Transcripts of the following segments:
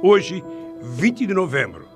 Hoje, 20 de novembro,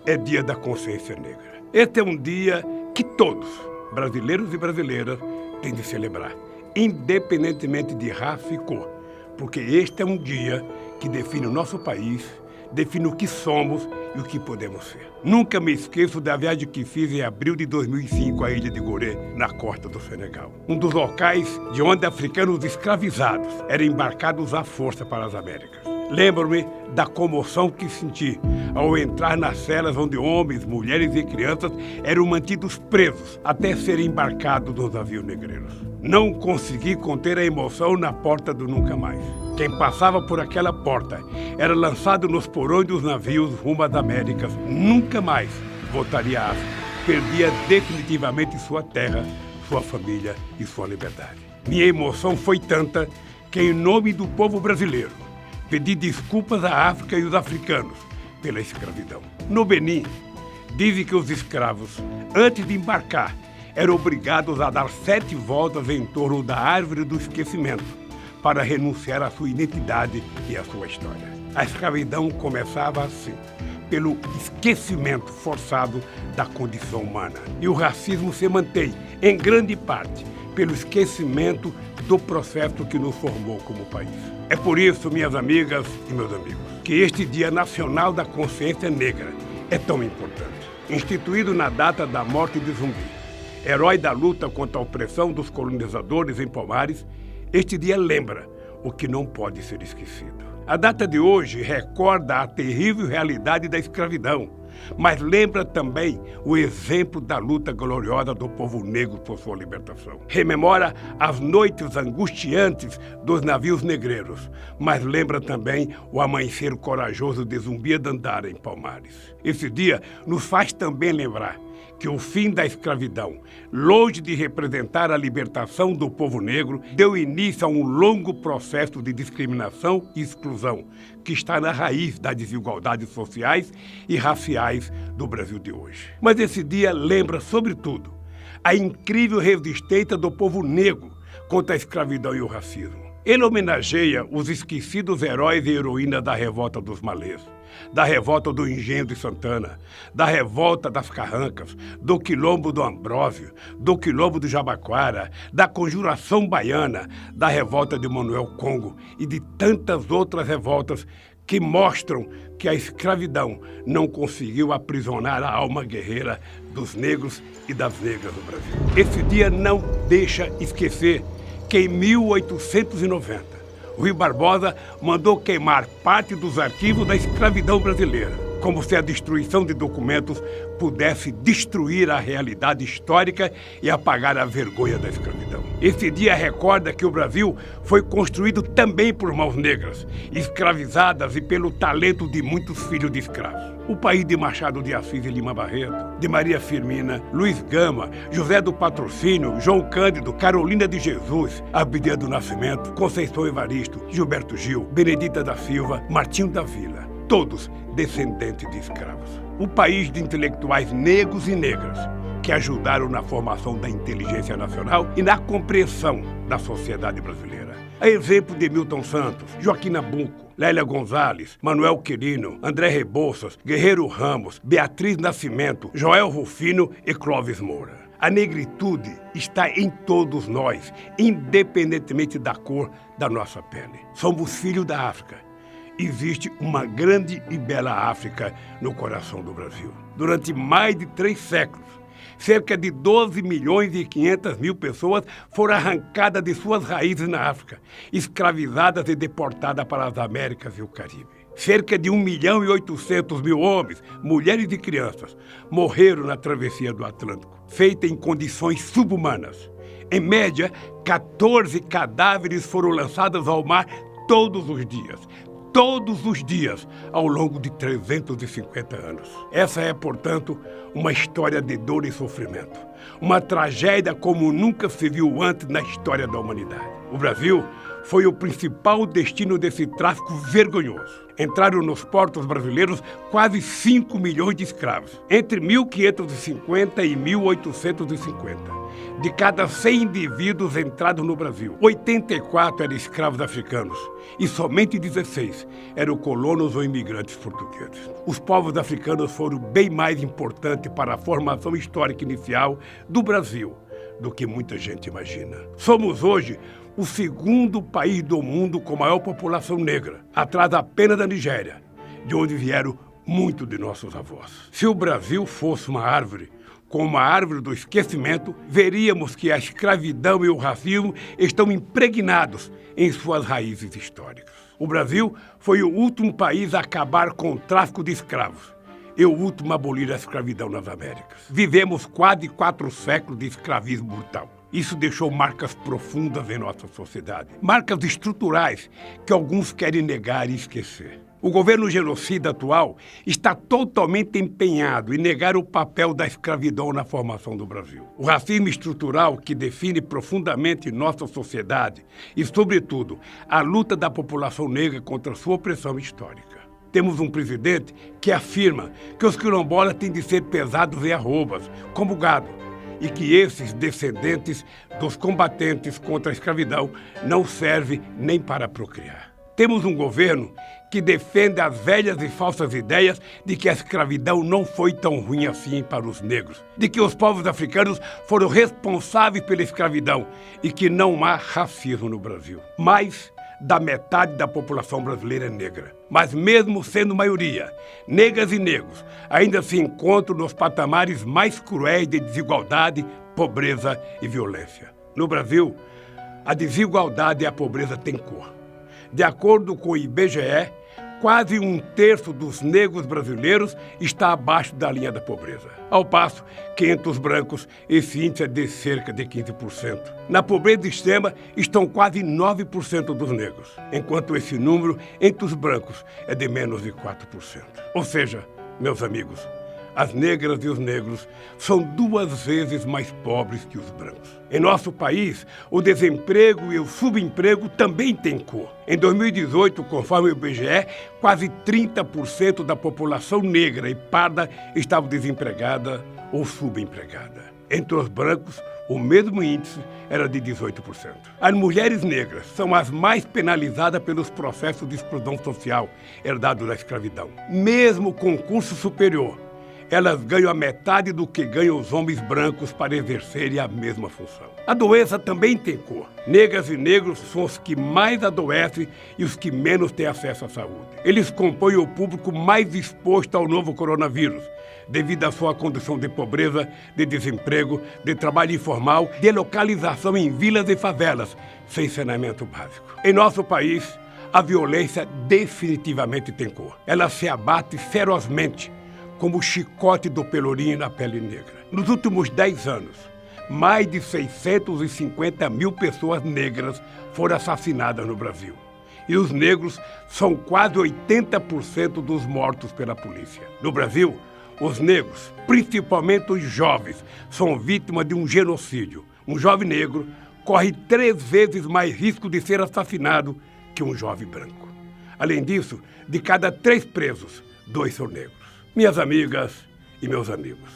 é Dia da Consciência Negra. Este é um dia que todos, brasileiros e brasileiras, têm de celebrar, independentemente de raça e cor, porque este é um dia que define o nosso país, define o que somos e o que podemos ser. Nunca me esqueço da viagem que fiz em abril de 2005 à ilha de Gorée, na costa do Senegal. Um dos locais de onde africanos escravizados eram embarcados à força para as Américas. Lembro-me da comoção que senti ao entrar nas celas onde homens, mulheres e crianças eram mantidos presos até serem embarcados nos navios negreiros. Não consegui conter a emoção na porta do nunca mais. Quem passava por aquela porta era lançado nos porões dos navios rumo às Américas. Nunca mais voltaria à África. Perdia definitivamente sua terra, sua família e sua liberdade. Minha emoção foi tanta que, em nome do povo brasileiro, pedi desculpas à África e os africanos pela escravidão. No Benin, dizem que os escravos, antes de embarcar, eram obrigados a dar 7 voltas em torno da árvore do esquecimento para renunciar à sua identidade e à sua história. A escravidão começava assim, pelo esquecimento forçado da condição humana. E o racismo se mantém, em grande parte, pelo esquecimento do processo que nos formou como país. É por isso, minhas amigas e meus amigos, que este Dia Nacional da Consciência Negra é tão importante. Instituído na data da morte de Zumbi, herói da luta contra a opressão dos colonizadores em Palmares, este dia lembra o que não pode ser esquecido. A data de hoje recorda a terrível realidade da escravidão, mas lembra também o exemplo da luta gloriosa do povo negro por sua libertação. Rememora as noites angustiantes dos navios negreiros, mas lembra também o amanhecer corajoso de Zumbi Dandara em Palmares. Esse dia nos faz também lembrar que o fim da escravidão, longe de representar a libertação do povo negro, deu início a um longo processo de discriminação e exclusão, que está na raiz das desigualdades sociais e raciais do Brasil de hoje. Mas esse dia lembra, sobretudo, a incrível resistência do povo negro contra a escravidão e o racismo. Ele homenageia os esquecidos heróis e heroínas da revolta dos Malês, da revolta do Engenho de Santana, da revolta das Carrancas, do Quilombo do Ambrósio, do Quilombo do Jabaquara, da Conjuração Baiana, da revolta de Manuel Congo e de tantas outras revoltas que mostram que a escravidão não conseguiu aprisionar a alma guerreira dos negros e das negras do Brasil. Esse dia não deixa esquecer que em 1890, Rui Barbosa mandou queimar parte dos arquivos da escravidão brasileira, como se a destruição de documentos pudesse destruir a realidade histórica e apagar a vergonha da escravidão. Esse dia recorda que o Brasil foi construído também por mãos negras, escravizadas e pelo talento de muitos filhos de escravos. O país de Machado de Assis e Lima Barreto, de Maria Firmina, Luiz Gama, José do Patrocínio, João Cândido, Carolina de Jesus, Abdias do Nascimento, Conceição Evaristo, Gilberto Gil, Benedita da Silva, Martinho da Vila, todos descendentes de escravos. O país de intelectuais negros e negras que ajudaram na formação da inteligência nacional e na compreensão da sociedade brasileira. A exemplo de Milton Santos, Joaquim Nabuco, Lélia Gonzalez, Manuel Quirino, André Rebouças, Guerreiro Ramos, Beatriz Nascimento, Joel Rufino e Clóvis Moura. A negritude está em todos nós, independentemente da cor da nossa pele. Somos filhos da África. Existe uma grande e bela África no coração do Brasil. Durante mais de 3 séculos, cerca de 12 milhões e 500 mil pessoas foram arrancadas de suas raízes na África, escravizadas e deportadas para as Américas e o Caribe. Cerca de 1 milhão e 800 mil homens, mulheres e crianças morreram na travessia do Atlântico, feita em condições subhumanas. Em média, 14 cadáveres foram lançados ao mar todos os dias, ao longo de 350 anos. Essa é, portanto, uma história de dor e sofrimento. Uma tragédia como nunca se viu antes na história da humanidade. O Brasil foi o principal destino desse tráfico vergonhoso. Entraram nos portos brasileiros quase 5 milhões de escravos, entre 1550 e 1850. De cada 100 indivíduos entrados no Brasil, 84 eram escravos africanos e somente 16 eram colonos ou imigrantes portugueses. Os povos africanos foram bem mais importantes para a formação histórica inicial do Brasil do que muita gente imagina. Somos hoje o segundo país do mundo com maior população negra, atrás apenas da Nigéria, de onde vieram muitos de nossos avós. Se o Brasil fosse uma árvore, como a árvore do esquecimento, veríamos que a escravidão e o racismo estão impregnados em suas raízes históricas. O Brasil foi o último país a acabar com o tráfico de escravos e o último a abolir a escravidão nas Américas. Vivemos quase 4 séculos de escravismo brutal. Isso deixou marcas profundas em nossa sociedade, marcas estruturais que alguns querem negar e esquecer. O governo genocida atual está totalmente empenhado em negar o papel da escravidão na formação do Brasil. O racismo estrutural que define profundamente nossa sociedade e, sobretudo, a luta da população negra contra sua opressão histórica. Temos um presidente que afirma que os quilombolas têm de ser pesados em arrobas, como gado, e que esses descendentes dos combatentes contra a escravidão não servem nem para procriar. Temos um governo que defende as velhas e falsas ideias de que a escravidão não foi tão ruim assim para os negros, de que os povos africanos foram responsáveis pela escravidão e que não há racismo no Brasil. Mais da metade da população brasileira é negra. Mas mesmo sendo maioria, negras e negros ainda se encontram nos patamares mais cruéis de desigualdade, pobreza e violência. No Brasil, a desigualdade e a pobreza têm cor. De acordo com o IBGE, quase 1/3 dos negros brasileiros está abaixo da linha da pobreza. Ao passo que entre os brancos esse índice é de cerca de 15%. Na pobreza extrema estão quase 9% dos negros, enquanto esse número entre os brancos é de menos de 4%. Ou seja, meus amigos, as negras e os negros são 2 vezes mais pobres que os brancos. Em nosso país, o desemprego e o subemprego também têm cor. Em 2018, conforme o IBGE, quase 30% da população negra e parda estava desempregada ou subempregada. Entre os brancos, o mesmo índice era de 18%. As mulheres negras são as mais penalizadas pelos processos de exclusão social herdados da escravidão. Mesmo com curso superior, elas ganham a metade do que ganham os homens brancos para exercerem a mesma função. A doença também tem cor. Negras e negros são os que mais adoecem e os que menos têm acesso à saúde. Eles compõem o público mais exposto ao novo coronavírus, devido à sua condição de pobreza, de desemprego, de trabalho informal, de localização em vilas e favelas, sem saneamento básico. Em nosso país, a violência definitivamente tem cor. Ela se abate ferozmente, como o chicote do pelourinho na pele negra. Nos últimos 10 anos, mais de 650 mil pessoas negras foram assassinadas no Brasil. E os negros são quase 80% dos mortos pela polícia. No Brasil, os negros, principalmente os jovens, são vítimas de um genocídio. Um jovem negro corre 3 vezes mais risco de ser assassinado que um jovem branco. Além disso, de cada 3 presos, 2 são negros. Minhas amigas e meus amigos,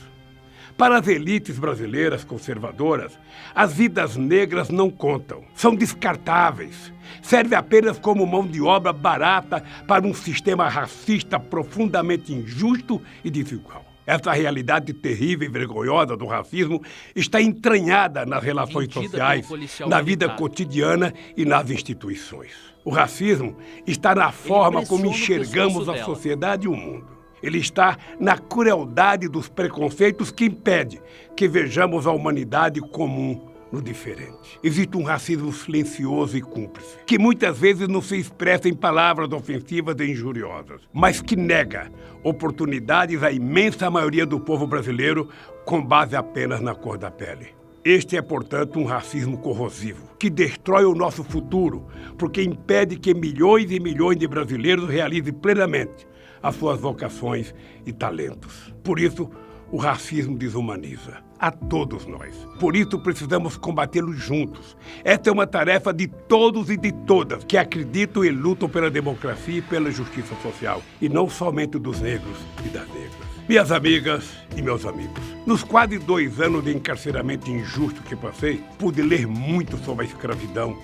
para as elites brasileiras conservadoras, as vidas negras não contam, são descartáveis, servem apenas como mão de obra barata para um sistema racista profundamente injusto e desigual. Essa realidade terrível e vergonhosa do racismo está entranhada nas relações sociais, na vida cotidiana e nas instituições. O racismo está na forma como enxergamos a sociedade e o mundo. Ele está na crueldade dos preconceitos que impede que vejamos a humanidade comum no diferente. Existe um racismo silencioso e cúmplice, que muitas vezes não se expressa em palavras ofensivas e injuriosas, mas que nega oportunidades à imensa maioria do povo brasileiro com base apenas na cor da pele. Este é, portanto, um racismo corrosivo, que destrói o nosso futuro, porque impede que milhões e milhões de brasileiros realizem plenamente as suas vocações e talentos. Por isso, O racismo desumaniza a todos nós. Por isso precisamos combatê-lo juntos. Esta é uma tarefa de todos e de todas que acreditam e lutam pela democracia e pela justiça social, e não somente dos negros e das negras. Minhas amigas e meus amigos, nos quase 2 anos de encarceramento injusto que passei, pude ler muito sobre a escravidão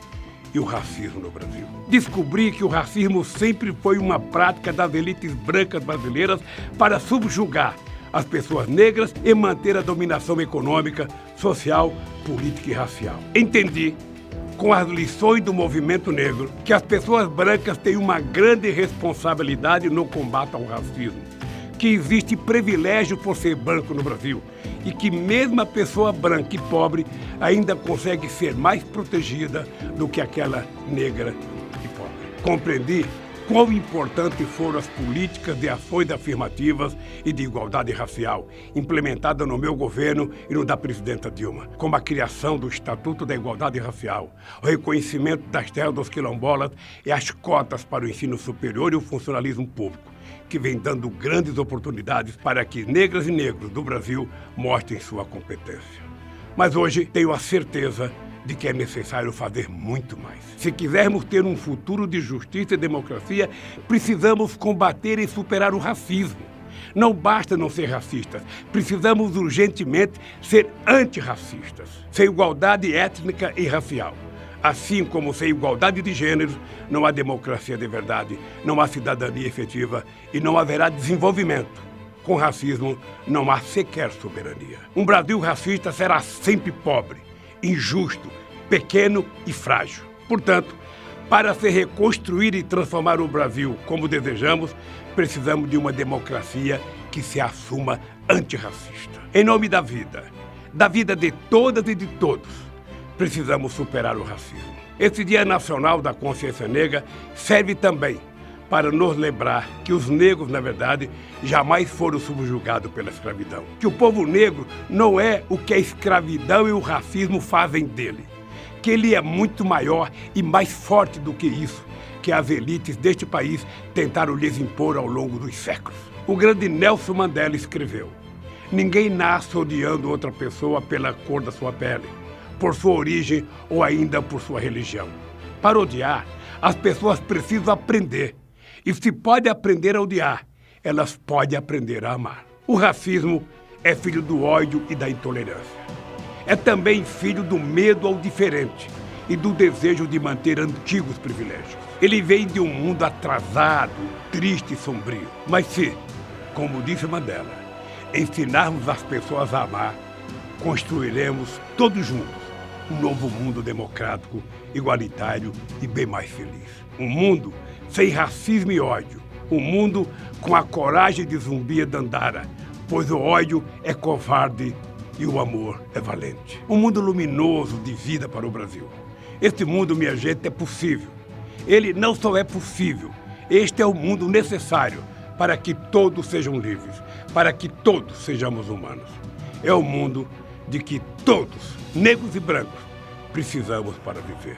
e o racismo no Brasil. Descobri que o racismo sempre foi uma prática das elites brancas brasileiras para subjugar as pessoas negras e manter a dominação econômica, social, política e racial. Entendi, com as lições do movimento negro, que as pessoas brancas têm uma grande responsabilidade no combate ao racismo, que existe privilégio por ser branco no Brasil e que mesmo a pessoa branca e pobre ainda consegue ser mais protegida do que aquela negra e pobre. Compreendi quão importantes foram as políticas de ações afirmativas e de igualdade racial implementadas no meu governo e no da presidenta Dilma, como a criação do Estatuto da Igualdade Racial, o reconhecimento das terras dos quilombolas e as cotas para o ensino superior e o funcionalismo público, que vem dando grandes oportunidades para que negras e negros do Brasil mostrem sua competência. Mas hoje tenho a certeza de que é necessário fazer muito mais. Se quisermos ter um futuro de justiça e democracia, precisamos combater e superar o racismo. Não basta não ser racistas, precisamos urgentemente ser antirracistas, sem igualdade étnica e racial. Assim como sem igualdade de gêneros, não há democracia de verdade, não há cidadania efetiva e não haverá desenvolvimento. Com racismo, não há sequer soberania. Um Brasil racista será sempre pobre, injusto, pequeno e frágil. Portanto, para se reconstruir e transformar o Brasil como desejamos, precisamos de uma democracia que se assuma antirracista. Em nome da vida de todas e de todos, precisamos superar o racismo. Esse Dia Nacional da Consciência Negra serve também para nos lembrar que os negros, na verdade, jamais foram subjugados pela escravidão. Que o povo negro não é o que a escravidão e o racismo fazem dele. Que ele é muito maior e mais forte do que isso, que as elites deste país tentaram lhes impor ao longo dos séculos. O grande Nelson Mandela escreveu: ninguém nasce odiando outra pessoa pela cor da sua pele, por sua origem ou ainda por sua religião. Para odiar, as pessoas precisam aprender. E se pode aprender a odiar, elas podem aprender a amar. O racismo é filho do ódio e da intolerância. É também filho do medo ao diferente e do desejo de manter antigos privilégios. Ele vem de um mundo atrasado, triste e sombrio. Mas se, como disse Mandela, ensinarmos as pessoas a amar, construiremos todos juntos um novo mundo democrático, igualitário e bem mais feliz. Um mundo sem racismo e ódio. Um mundo com a coragem de Zumbi e Dandara, pois o ódio é covarde e o amor é valente. Um mundo luminoso de vida para o Brasil. Este mundo, minha gente, é possível. Ele não só é possível, este é o mundo necessário para que todos sejam livres, para que todos sejamos humanos. É o mundo de que todos, negros e brancos, precisamos para viver.